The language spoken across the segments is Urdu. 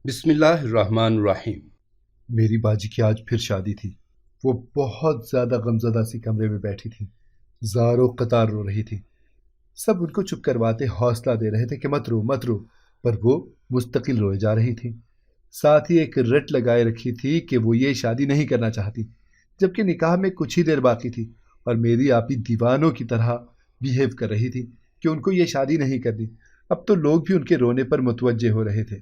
بسم اللہ الرحمن الرحیم۔ میری باجی کی آج پھر شادی تھی۔ وہ بہت زیادہ غمزدہ سی کمرے میں بیٹھی تھی، زاروں قطار رو رہی تھی۔ سب ان کو چپ کرواتے حوصلہ دے رہے تھے کہ مت رو مت رو، پر وہ مستقل روئے جا رہی تھی۔ ساتھ ہی ایک رٹ لگائے رکھی تھی کہ وہ یہ شادی نہیں کرنا چاہتی، جبکہ نکاح میں کچھ ہی دیر باقی تھی، اور میری آپی دیوانوں کی طرح بیہیو کر رہی تھی کہ ان کو یہ شادی نہیں کرنی۔ اب تو لوگ بھی ان کے رونے پر متوجہ ہو رہے تھے،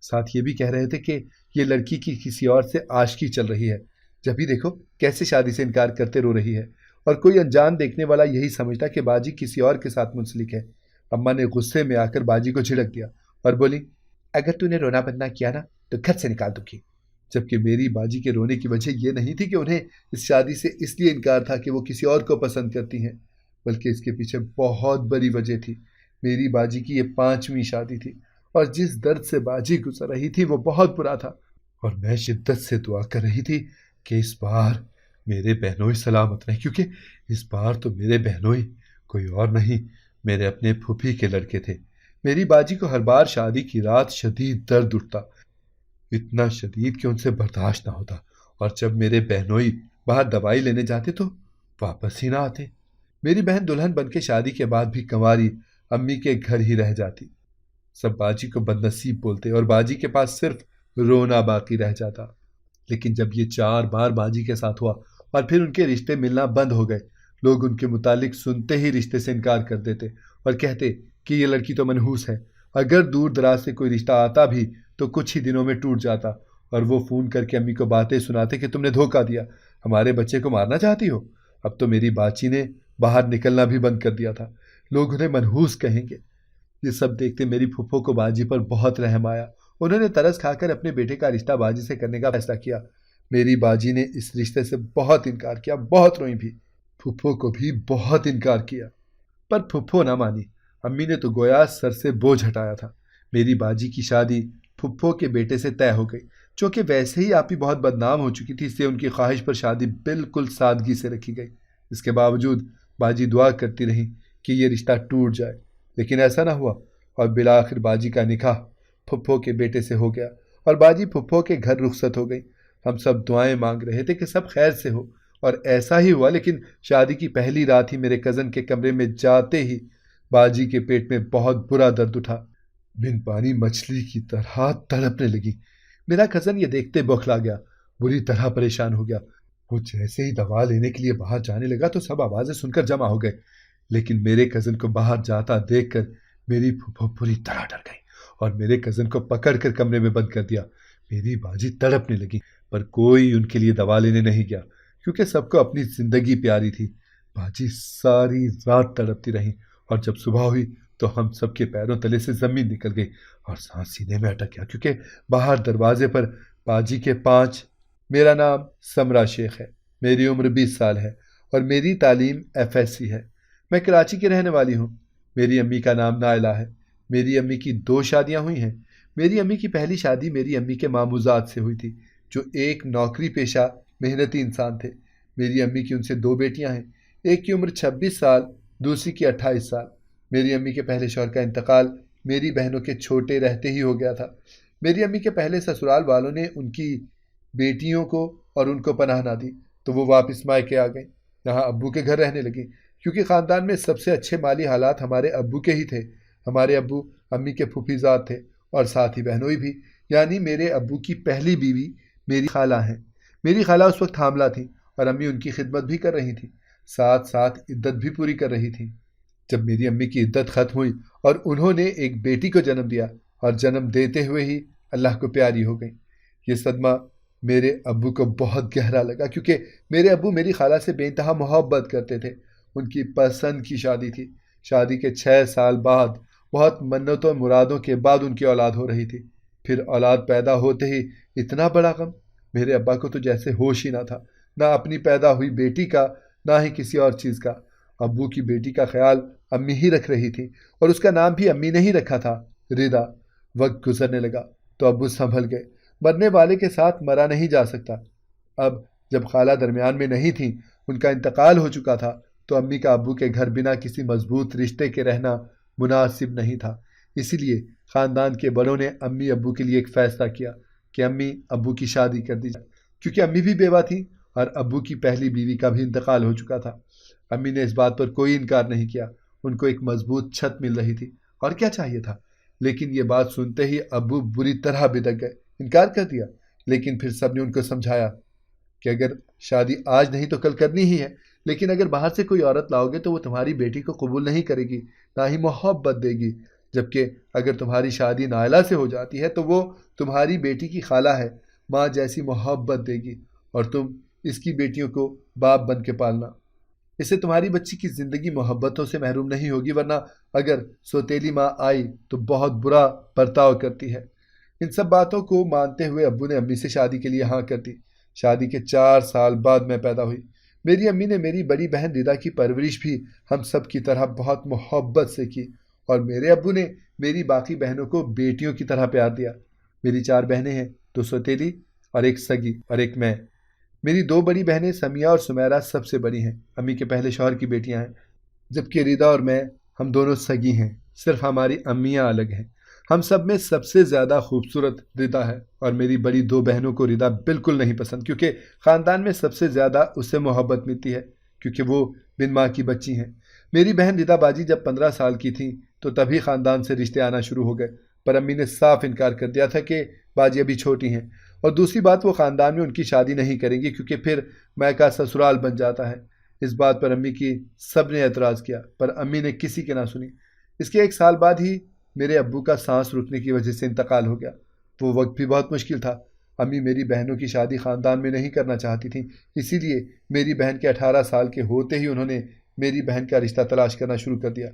ساتھ یہ بھی کہہ رہے تھے کہ یہ لڑکی کی کسی اور سے عاشقی چل رہی ہے۔ جب ہی دیکھو کیسے شادی سے انکار کرتے رو رہی ہے، اور کوئی انجان دیکھنے والا یہی سمجھتا کہ باجی کسی اور کے ساتھ منسلک ہے۔ اماں نے غصے میں آ کر باجی کو جھڑک دیا اور بولی، اگر تو نے رونا بند نہ کیا نا تو گھر سے نکال دوں گی۔ جبکہ میری باجی کے رونے کی وجہ یہ نہیں تھی کہ انہیں اس شادی سے اس لیے انکار تھا کہ وہ کسی اور کو پسند کرتی ہیں، بلکہ اس کے پیچھے بہت بڑی وجہ تھی۔ میری باجی کی یہ 5ویں شادی تھی، اور جس درد سے باجی گزر رہی تھی وہ بہت برا تھا، اور میں شدت سے دعا کر رہی تھی کہ اس بار میرے بہنوئی سلامت رہے، کیونکہ اس بار تو میرے بہنوئی کوئی اور نہیں، میرے اپنے پھوپھی کے لڑکے تھے۔ میری باجی کو ہر بار شادی کی رات شدید درد اٹھتا، اتنا شدید کہ ان سے برداشت نہ ہوتا، اور جب میرے بہنوئی باہر دوائی لینے جاتے تو واپس ہی نہ آتے۔ میری بہن دلہن بن کے شادی کے بعد بھی کنواری امی کے گھر ہی رہ جاتی۔ سب باجی کو بد نصیب بولتے اور باجی کے پاس صرف رونا باقی رہ جاتا۔ لیکن جب یہ 4 بار باجی کے ساتھ ہوا اور پھر ان کے رشتے ملنا بند ہو گئے، لوگ ان کے متعلق سنتے ہی رشتے سے انکار کر دیتے اور کہتے کہ یہ لڑکی تو منحوس ہے۔ اگر دور دراز سے کوئی رشتہ آتا بھی تو کچھ ہی دنوں میں ٹوٹ جاتا، اور وہ فون کر کے امی کو باتیں سناتے کہ تم نے دھوکہ دیا، ہمارے بچے کو مارنا چاہتی ہو۔ اب تو میری باچی نے باہر نکلنا بھی بند کر دیا تھا، لوگ انہیں منحوس کہیں گے۔ یہ سب دیکھتے میری پھپھو کو باجی پر بہت رحم آیا۔ انہوں نے ترس کھا کر اپنے بیٹے کا رشتہ باجی سے کرنے کا فیصلہ کیا۔ میری باجی نے اس رشتے سے بہت انکار کیا، بہت روئی بھی، پھپھو کو بھی بہت انکار کیا، پر پھپھو نہ مانی۔ امی نے تو گویا سر سے بوجھ ہٹایا تھا۔ میری باجی کی شادی پھپھو کے بیٹے سے طے ہو گئی، چونکہ ویسے ہی آپی بہت بدنام ہو چکی تھی، اس لیے ان کی خواہش پر شادی بالکل سادگی سے رکھی گئی۔ اس کے باوجود باجی دعا کرتی رہی کہ یہ رشتہ ٹوٹ جائے، لیکن ایسا نہ ہوا، اور بالآخر باجی کا نکاح پھپھو کے بیٹے سے ہو گیا، اور باجی پھپھو کے گھر رخصت ہو گئی۔ ہم سب دعائیں مانگ رہے تھے کہ سب خیر سے ہو، اور ایسا ہی ہوا، لیکن شادی کی پہلی رات ہی میرے کزن کے کمرے میں جاتے ہی باجی کے پیٹ میں بہت برا درد اٹھا، بن پانی مچھلی کی طرح تڑپنے لگی۔ میرا کزن یہ دیکھتے بوکھلا گیا، بری طرح پریشان ہو گیا۔ وہ جیسے ہی دوا لینے کے لیے باہر جانے لگا تو سب آوازیں سن کر جمع ہو گئے، لیکن میرے کزن کو باہر جاتا دیکھ کر میری پھپھو پوری طرح ڈر گئی اور میرے کزن کو پکڑ کر کمرے میں بند کر دیا۔ میری باجی تڑپنے لگی، پر کوئی ان کے لیے دوا لینے نہیں گیا، کیونکہ سب کو اپنی زندگی پیاری تھی۔ باجی ساری رات تڑپتی رہی، اور جب صبح ہوئی تو ہم سب کے پیروں تلے سے زمین نکل گئی اور سانس سینے میں اٹک گیا، کیونکہ باہر دروازے پر باجی کے 5۔ میرا نام سمرا شیخ ہے، میری عمر 20 سال ہے، اور میری تعلیم FSC ہے۔ میں کراچی کی رہنے والی ہوں۔ میری امی کا نام نائلہ ہے۔ میری امی کی 2 شادیاں ہوئی ہیں۔ میری امی کی پہلی شادی میری امی کے ماموزاد سے ہوئی تھی، جو ایک نوکری پیشہ محنتی انسان تھے۔ میری امی کی ان سے 2 بیٹیاں ہیں، ایک کی عمر 26 سال، دوسری کی 28 سال۔ میری امی کے پہلے شوہر کا انتقال میری بہنوں کے چھوٹے رہتے ہی ہو گیا تھا۔ میری امی کے پہلے سسرال والوں نے ان کی بیٹیوں کو اور ان کو پناہ نہ دی، تو وہ واپس مائکے آ گئیں، یہاں ابو کے گھر رہنے لگیں، کیونکہ خاندان میں سب سے اچھے مالی حالات ہمارے ابو کے ہی تھے۔ ہمارے ابو امی کے پھوپھیزاد تھے، اور ساتھ ہی بہنوئی بھی، یعنی میرے ابو کی پہلی بیوی میری خالہ ہیں۔ میری خالہ اس وقت حاملہ تھیں، اور امی ان کی خدمت بھی کر رہی تھیں، ساتھ ساتھ عدت بھی پوری کر رہی تھیں۔ جب میری امی کی عدت ختم ہوئی اور انہوں نے ایک بیٹی کو جنم دیا، اور جنم دیتے ہوئے ہی اللہ کو پیاری ہو گئی۔ یہ صدمہ میرے ابو کو بہت گہرا لگا، کیونکہ میرے ابو میری خالہ سے بے انتہا محبت کرتے تھے۔ ان کی پسند کی شادی تھی۔ شادی کے 6 سال بعد، بہت منتوں مرادوں کے بعد ان کی اولاد ہو رہی تھی۔ پھر اولاد پیدا ہوتے ہی اتنا بڑا غم، میرے ابا کو تو جیسے ہوش ہی نہ تھا، نہ اپنی پیدا ہوئی بیٹی کا، نہ ہی کسی اور چیز کا۔ ابو کی بیٹی کا خیال امی ہی رکھ رہی تھی، اور اس کا نام بھی امی نے ہی رکھا تھا، ردا۔ وقت گزرنے لگا تو ابو سنبھل گئے، مرنے والے کے ساتھ مرا نہیں جا سکتا۔ اب جب خالہ درمیان میں نہیں تھیں، ان کا انتقال ہو چکا تھا، تو امی کا ابو کے گھر بنا کسی مضبوط رشتے کے رہنا مناسب نہیں تھا، اسی لیے خاندان کے بڑوں نے امی ابو کے لیے ایک فیصلہ کیا کہ امی ابو کی شادی کر دی جائے، کیونکہ امی بھی بیوہ تھی اور ابو کی پہلی بیوی کا بھی انتقال ہو چکا تھا۔ امی نے اس بات پر کوئی انکار نہیں کیا، ان کو ایک مضبوط چھت مل رہی تھی اور کیا چاہیے تھا۔ لیکن یہ بات سنتے ہی ابو بری طرح بدک گئے، انکار کر دیا۔ لیکن پھر سب نے ان کو سمجھایا کہ اگر شادی آج نہیں تو کل کرنی ہی ہے، لیکن اگر باہر سے کوئی عورت لاؤ گے تو وہ تمہاری بیٹی کو قبول نہیں کرے گی، نہ ہی محبت دے گی، جبکہ اگر تمہاری شادی نائلہ سے ہو جاتی ہے تو وہ تمہاری بیٹی کی خالہ ہے، ماں جیسی محبت دے گی، اور تم اس کی بیٹیوں کو باپ بن کے پالنا۔ اس سے تمہاری بچی کی زندگی محبتوں سے محروم نہیں ہوگی، ورنہ اگر سوتیلی ماں آئی تو بہت برا برتاؤ کرتی ہے۔ ان سب باتوں کو مانتے ہوئے ابو نے امی سے شادی کے لیے ہاں کر دی۔ شادی کے 4 سال بعد میں پیدا ہوئی۔ میری امی نے میری بڑی بہن ردا کی پرورش بھی ہم سب کی طرح بہت محبت سے کی، اور میرے ابو نے میری باقی بہنوں کو بیٹیوں کی طرح پیار دیا۔ میری 4 بہنیں ہیں، 2 سوتیلی اور 1 سگی اور 1 میں۔ میری 2 بڑی بہنیں سمیہ اور سمیرہ سب سے بڑی ہیں، امی کے پہلے شوہر کی بیٹیاں ہیں، جبکہ ردا اور میں ہم دونوں سگی ہیں، صرف ہماری امیاں الگ ہیں۔ ہم سب میں سب سے زیادہ خوبصورت ردا ہے، اور میری بڑی 2 بہنوں کو ردا بالکل نہیں پسند، کیونکہ خاندان میں سب سے زیادہ اس سے محبت ملتی ہے، کیونکہ وہ بن ماں کی بچی ہیں۔ میری بہن ردا باجی جب 15 سال کی تھی تو تبھی خاندان سے رشتے آنا شروع ہو گئے، پر امی نے صاف انکار کر دیا تھا کہ باجی ابھی چھوٹی ہیں، اور دوسری بات وہ خاندان میں ان کی شادی نہیں کریں گی کیونکہ پھر میکا سسرال بن جاتا ہے۔ اس بات پر امی کی سب نے اعتراض کیا، پر امی نے کسی کی نہ سنی۔ اس کے 1 سال بعد ہی میرے ابو کا سانس رکنے کی وجہ سے انتقال ہو گیا۔ وہ وقت بھی بہت مشکل تھا۔ امی میری بہنوں کی شادی خاندان میں نہیں کرنا چاہتی تھیں، اسی لیے میری بہن کے 18 سال کے ہوتے ہی انہوں نے میری بہن کا رشتہ تلاش کرنا شروع کر دیا۔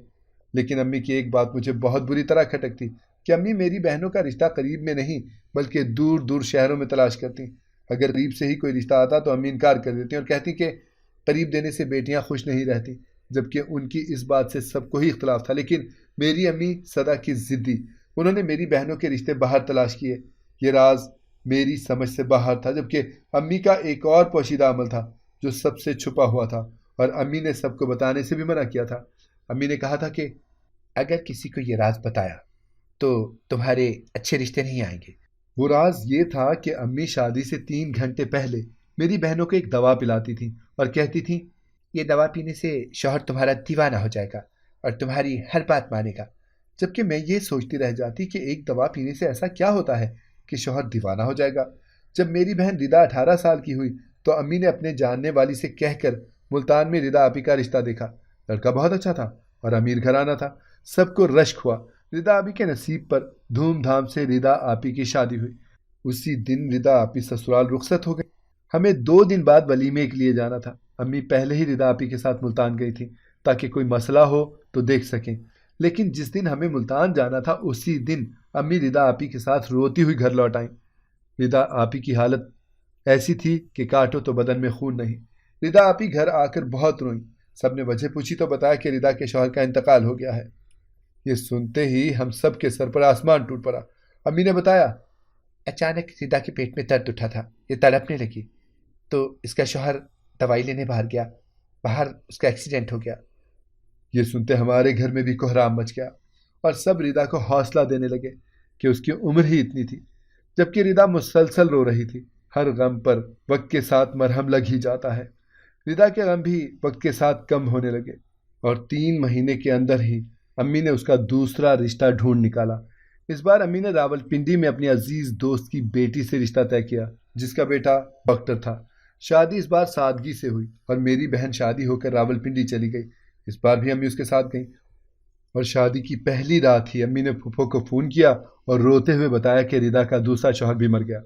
لیکن امی کی ایک بات مجھے بہت بری طرح کھٹکتی کہ امی میری بہنوں کا رشتہ قریب میں نہیں بلکہ دور دور شہروں میں تلاش کرتی۔ اگر قریب سے ہی کوئی رشتہ آتا تو امی انکار کر دیتی اور کہتی کہ قریب دینے سے بیٹیاں خوش نہیں رہتی، جبکہ ان کی اس بات سے سب کو ہی اختلاف تھا۔ لیکن میری امی سدا کی ضدی، انہوں نے میری بہنوں کے رشتے باہر تلاش کیے۔ یہ راز میری سمجھ سے باہر تھا، جبکہ امی کا ایک اور پوشیدہ عمل تھا جو سب سے چھپا ہوا تھا، اور امی نے سب کو بتانے سے بھی منع کیا تھا۔ امی نے کہا تھا کہ اگر کسی کو یہ راز بتایا تو تمہارے اچھے رشتے نہیں آئیں گے۔ وہ راز یہ تھا کہ امی شادی سے 3 گھنٹے پہلے میری بہنوں کو ایک دوا پلاتی تھیں اور کہتی تھیں یہ دوا پینے سے شوہر تمہارا دیوانہ ہو جائے گا اور تمہاری ہر بات مانے گا، جبکہ میں یہ سوچتی رہ جاتی کہ ایک دوا پینے سے ایسا کیا ہوتا ہے کہ شوہر دیوانہ ہو جائے گا۔ جب میری بہن ردا 18 سال کی ہوئی تو امی نے اپنے جاننے والی سے کہہ کر ملتان میں ردا آپی کا رشتہ دیکھا۔ لڑکا بہت اچھا تھا اور امیر گھرانہ تھا، سب کو رشک ہوا۔ ردا آپی کے نصیب پر دھوم دھام سے ردا آپی کی شادی ہوئی۔ اسی دن ردا آپی سسرال رخصت ہو گئی۔ ہمیں 2 دن بعد ولیمے کے لیے جانا تھا۔ امی پہلے ہی ردا آپی کے ساتھ ملتان گئی تھی تاکہ کوئی مسئلہ ہو تو دیکھ سکیں، لیکن جس دن ہمیں ملتان جانا تھا اسی دن امی ردا آپی کے ساتھ روتی ہوئی گھر لوٹ آئیں۔ ردا آپی کی حالت ایسی تھی کہ کاٹو تو بدن میں خون نہیں۔ ردا آپی گھر آ کر بہت روئیں۔ سب نے وجہ پوچھی تو بتایا کہ ردا کے شوہر کا انتقال ہو گیا ہے۔ یہ سنتے ہی ہم سب کے سر پر آسمان ٹوٹ پڑا۔ امی نے بتایا اچانک ردا کے پیٹ میں درد اٹھا تھا، یہ تڑپنے لگی تو اس کا شوہر دوائی لینے باہر گیا، باہر اس کا ایکسیڈنٹ ہو گیا۔ یہ سنتے ہمارے گھر میں بھی کوہرام مچ گیا اور سب ردا کو حوصلہ دینے لگے کہ اس کی عمر ہی اتنی تھی، جبکہ ردا مسلسل رو رہی تھی۔ ہر غم پر وقت کے ساتھ مرہم لگ ہی جاتا ہے۔ ردا کے غم بھی وقت کے ساتھ کم ہونے لگے اور 3 مہینے کے اندر ہی امی نے اس کا دوسرا رشتہ ڈھونڈ نکالا۔ اس بار امی نے راولپنڈی میں اپنی عزیز دوست کی بیٹی سے رشتہ طے کیا جس کا بیٹا ڈاکٹر تھا۔ شادی اس بار سادگی سے ہوئی اور میری بہن شادی ہو کر راولپنڈی چلی گئی۔ اس بار بھی امی اس کے ساتھ گئیں اور شادی کی پہلی رات ہی امی نے پھپھو کو فون کیا اور روتے ہوئے بتایا کہ ردا کا دوسرا شوہر بھی مر گیا۔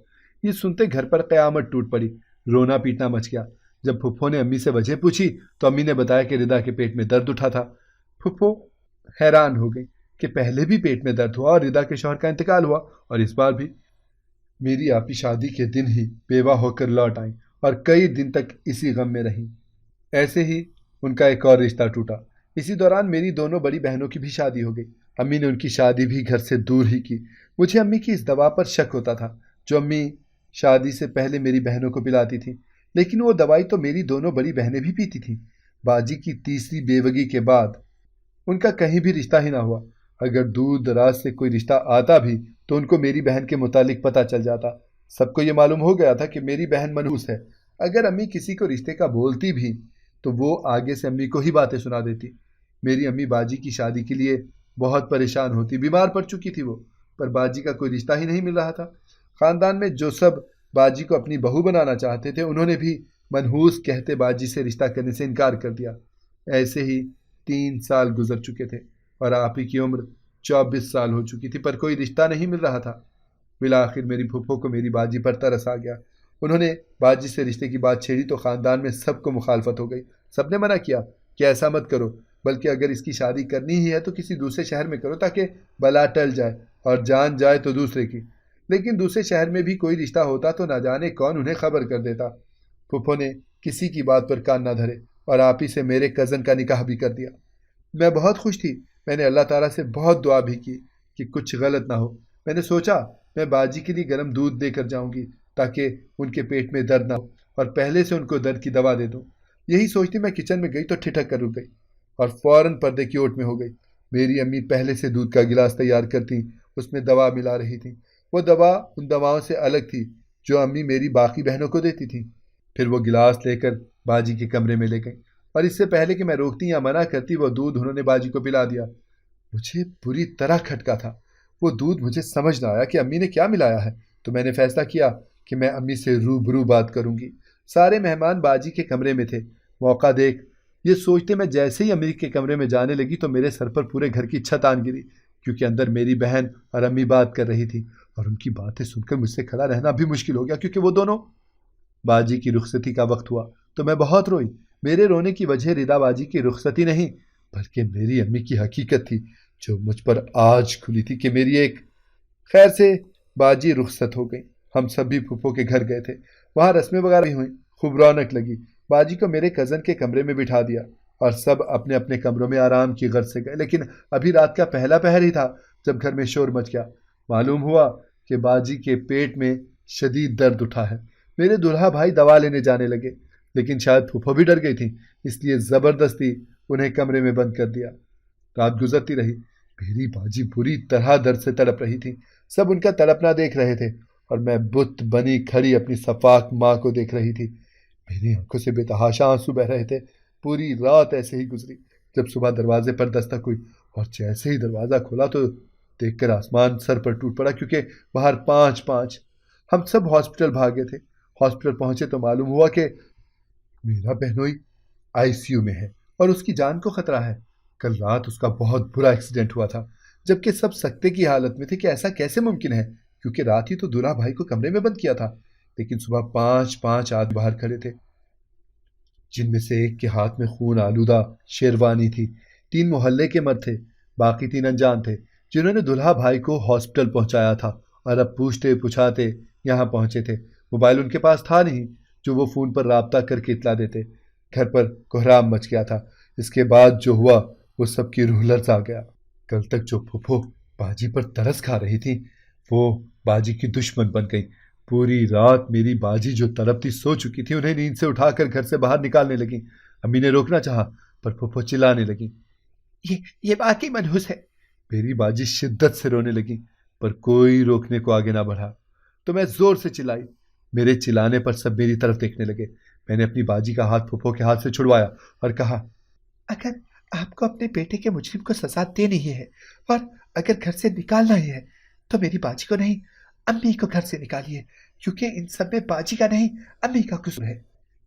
یہ سنتے گھر پر قیامت ٹوٹ پڑی، رونا پیٹنا مچ گیا۔ جب پھپھو نے امی سے وجہ پوچھی تو امی نے بتایا کہ ردا کے پیٹ میں درد اٹھا تھا۔ پھپھو حیران ہو گئی کہ پہلے بھی پیٹ میں درد ہوا اور ردا کے شوہر کا انتقال ہوا اور اس بار بھی۔ میری آپی شادی کے دن ہی بیوہ ہو کر لوٹ آئیں اور کئی دن تک اسی غم میں رہیں۔ ایسے ہی ان کا ایک اور رشتہ ٹوٹا۔ اسی دوران میری دونوں بڑی بہنوں کی بھی شادی ہو گئی۔ امی نے ان کی شادی بھی گھر سے دور ہی کی۔ مجھے امی کی اس دوا پر شک ہوتا تھا جو امی شادی سے پہلے میری بہنوں کو پلاتی تھی، لیکن وہ دوائی تو میری دونوں بڑی بہنیں بھی پیتی تھیں۔ باجی کی تیسری بیوگی کے بعد ان کا کہیں بھی رشتہ ہی نہ ہوا۔ اگر دور دراز سے کوئی رشتہ آتا بھی تو ان کو میری بہن کے متعلق پتہ چل جاتا۔ سب کو یہ معلوم ہو گیا تھا کہ میری بہن منحوس ہے۔ اگر امی کسی کو رشتے کا بولتی بھی تو وہ آگے سے امی کو ہی باتیں سنا دیتی۔ میری امی باجی کی شادی کے لیے بہت پریشان ہوتی، بیمار پڑ چکی تھی وہ، پر باجی کا کوئی رشتہ ہی نہیں مل رہا تھا۔ خاندان میں جو سب باجی کو اپنی بہو بنانا چاہتے تھے انہوں نے بھی منحوس کہتے باجی سے رشتہ کرنے سے انکار کر دیا۔ ایسے ہی 3 سال گزر چکے تھے اور آپی کی عمر 24 سال ہو چکی تھی، پر کوئی رشتہ نہیں مل رہا تھا۔ بالآخر میری پھپھو کو میری باجی پر ترس آ گیا۔ انہوں نے باجی سے رشتے کی بات چھیڑی تو خاندان میں سب کو مخالفت ہو گئی۔ سب نے منع کیا کہ ایسا مت کرو، بلکہ اگر اس کی شادی کرنی ہی ہے تو کسی دوسرے شہر میں کرو تاکہ بلا ٹل جائے اور جان جائے تو دوسرے کی۔ لیکن دوسرے شہر میں بھی کوئی رشتہ ہوتا تو نہ جانے کون انہیں خبر کر دیتا۔ پھپھو نے کسی کی بات پر کان نہ دھرے اور آپی سے میرے کزن کا نکاح بھی کر دیا۔ میں بہت خوش تھی۔ میں نے اللہ تعالیٰ سے بہت دعا بھی کی کہ کچھ غلط نہ ہو۔ میں نے سوچا میں باجی کے لیے گرم دودھ دے کر جاؤں گی تاکہ ان کے پیٹ میں درد نہ ہو اور پہلے سے ان کو درد کی دوا دے دوں۔ یہی سوچتی میں کچن میں گئی تو ٹھٹک کر رک گئی اور فوراً پردے کی اوٹ میں ہو گئی۔ میری امی پہلے سے دودھ کا گلاس تیار کرتی، اس میں دوا ملا رہی تھی۔ وہ دوا ان دواؤں سے الگ تھی جو امی میری باقی بہنوں کو دیتی تھی۔ پھر وہ گلاس لے کر باجی کے کمرے میں لے گئی اور اس سے پہلے کہ میں روکتی یا منع کرتی وہ دودھ انہوں نے باجی کو پلا دیا۔ مجھے بری طرح کھٹکا تھا۔ وہ دودھ مجھے سمجھ نہ آیا کہ امی نے کیا ملایا ہے، تو میں نے فیصلہ کیا کہ میں امی سے روبرو بات کروں گی۔ سارے مہمان باجی کے کمرے میں تھے۔ موقع دیکھ یہ سوچتے میں جیسے ہی امی کے کمرے میں جانے لگی تو میرے سر پر پورے گھر کی چھت آن گری، کیونکہ اندر میری بہن اور امی بات کر رہی تھی اور ان کی باتیں سن کر مجھ سے کھڑا رہنا بھی مشکل ہو گیا، کیونکہ وہ دونوں باجی کی رخصتی کا وقت ہوا تو میں بہت روئی۔ میرے رونے کی وجہ ردا باجی کی رخصتی نہیں بلکہ میری امی کی حقیقت تھی جو مجھ پر آج کھلی تھی کہ میری ایک خیر سے باجی رخصت ہو گئی۔ ہم سب بھی پھپھو کے گھر گئے تھے، وہاں رسمیں وغیرہ بھی ہوئیں، خوب رونق لگی۔ باجی کو میرے کزن کے کمرے میں بٹھا دیا اور سب اپنے اپنے کمروں میں آرام کی غرض سے گئے، لیکن ابھی رات کا پہلا پہر ہی تھا جب گھر میں شور مچ گیا۔ معلوم ہوا کہ باجی کے پیٹ میں شدید درد اٹھا ہے۔ میرے دلہا بھائی دوا لینے جانے لگے، لیکن شاید پھپھو بھی ڈر گئی تھی، اس لیے زبردستی انہیں کمرے میں بند کر دیا۔ رات گزرتی رہی، میری باجی بری طرح درد سے تڑپ رہی تھی۔ سب ان کا تڑپنا دیکھ رہے تھے اور میں بت بنی کھڑی اپنی صفاک ماں کو دیکھ رہی تھی۔ میری آنکھوں سے بے تحاشا آنسو بہ رہے تھے۔ پوری رات ایسے ہی گزری۔ جب صبح دروازے پر دستک ہوئی اور جیسے ہی دروازہ کھولا تو دیکھ کر آسمان سر پر ٹوٹ پڑا، کیونکہ باہر 5 ہم سب ہاسپٹل بھاگے تھے۔ ہاسپٹل پہنچے تو معلوم ہوا کہ میرا بہنوئی ICU میں ہے اور اس کی جان کو خطرہ ہے۔ کل رات اس کا بہت برا ایکسیڈنٹ ہوا تھا، جبکہ سب سکتے کی حالت میں تھے کہ ایسا کیسے ممکن ہے، کیونکہ رات ہی تو دلہا بھائی کو کمرے میں بند کیا تھا۔ لیکن صبح 5 آدمی باہر کھڑے تھے، جن میں سے ایک کے ہاتھ میں خون آلودہ شیروانی تھی۔ 3 محلے کے مرد تھے، باقی 3 انجان تھے جنہوں نے دلہا بھائی کو ہاسپٹل پہنچایا تھا اور اب پوچھتے پچھاتے یہاں پہنچے تھے۔ موبائل ان کے پاس تھا نہیں جو وہ فون پر رابطہ کر کے اطلاع دیتے۔ گھر پر کوہرام مچ گیا تھا۔ اس کے بعد جو ہوا وہ سب کی روح لرز آ گیا۔ کل تک جو پھپھو باجی پر ترس کھا رہی تھی وہ باجی کی دشمن بن گئی۔ پوری رات میری باجی جو تڑپتی سو چکی تھی انہیں نیند سے اٹھا کر گھر سے باہر نکالنے لگی۔ امی نے روکنا چاہا پر پھپھو چلانے لگی، یہ واقعی منحوس ہے۔ میری باجی شدت سے رونے لگی پر کوئی روکنے کو آگے نہ بڑھا، تو میں زور سے چلائی۔ میرے چلانے پر سب میری طرف دیکھنے لگے۔ میں نے اپنی باجی کا ہاتھ پھپھو کے ہاتھ سے چھڑوایا اور کہا، اگر آپ کو اپنے بیٹے کے مجرم کو سزا دینی ہی ہے اور اگر گھر سے نکالنا ہی ہے تو میری باجی کو نہیں امی کو گھر سے نکالیے، کیونکہ ان سب میں باجی کا نہیں امی کا قصور ہے۔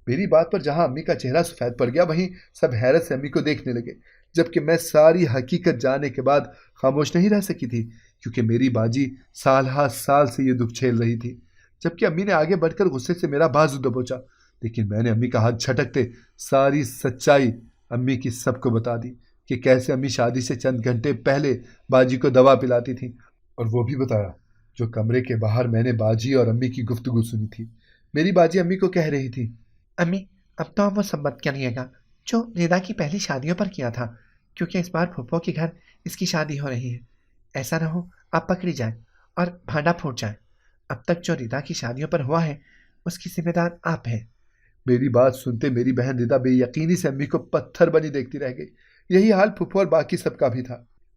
میری بات پر جہاں امی کا چہرہ سفید پڑ گیا وہیں سب حیرت سے امی کو دیکھنے لگے، جبکہ میں ساری حقیقت جاننے کے بعد خاموش نہیں رہ سکی تھی، کیونکہ میری باجی سال ہا سال سے یہ دکھ جھیل رہی تھی۔ جبکہ امی نے آگے بڑھ کر غصے سے میرا بازو دبوچا، لیکن میں نے امی کا ہاتھ جھٹکتے ساری سچائی امی کی سب کو بتا دی کہ کیسے امی شادی سے چند گھنٹے پہلے باجی کو دوا پلاتی تھی، اور وہ بھی بتایا جو کمرے کے باہر میں نے باجی اور امی کی گفتگو سنی تھی۔ میری باجی امی کو کہہ رہی تھی، امی اب تو وہ سب مت کریے گا جو ندا کی پہلی شادیوں پر کیا تھا، کیونکہ اس بار پھپھو کے گھر اس کی شادی ہو رہی ہے۔ ایسا نہ ہو آپ پکڑی جائیں اور بھانڈا پھوٹ جائیں۔ اب تک جو ردا کی شادیوں پر ہوا ہے اس کی ذمہ دار آپ ہیں۔ میری بات سنتے میری بہن ردا بے یقینی سے امی کو پتھر بنی دیکھتی رہ گئی۔ یہی حال پھپھو اور باقی سب کا بھی تھا۔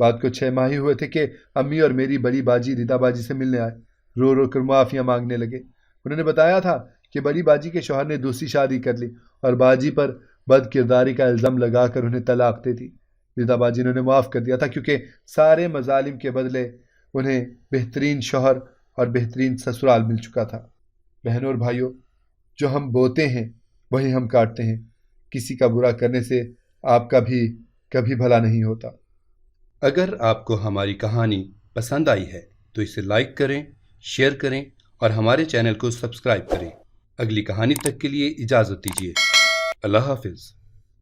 بات کو 6 ماہ ہی ہوئے تھے کہ امی اور میری بڑی باجی ردا باجی سے ملنے آئے، رو رو کر معافیاں مانگنے لگے۔ انہوں نے بتایا تھا کہ بڑی باجی کے شوہر نے دوسری شادی کر لی اور باجی پر بد کرداری کا الزام لگا کر انہیں طلاق دے دی۔ ردا باجی نے انہیں معاف کر دیا تھا کیونکہ سارے مظالم کے بدلے انہیں بہترین شوہر اور بہترین سسرال مل چکا تھا۔ بہنوں اور بھائیوں، جو ہم بوتے ہیں وہی ہم کاٹتے ہیں۔ کسی کا برا کرنے سے آپ کا بھی کبھی بھلا نہیں ہوتا۔ اگر آپ کو ہماری کہانی پسند آئی ہے تو اسے لائک کریں، شیئر کریں اور ہمارے چینل کو سبسکرائب کریں۔ اگلی کہانی تک کے لیے اجازت دیجیے۔ اللہ حافظ۔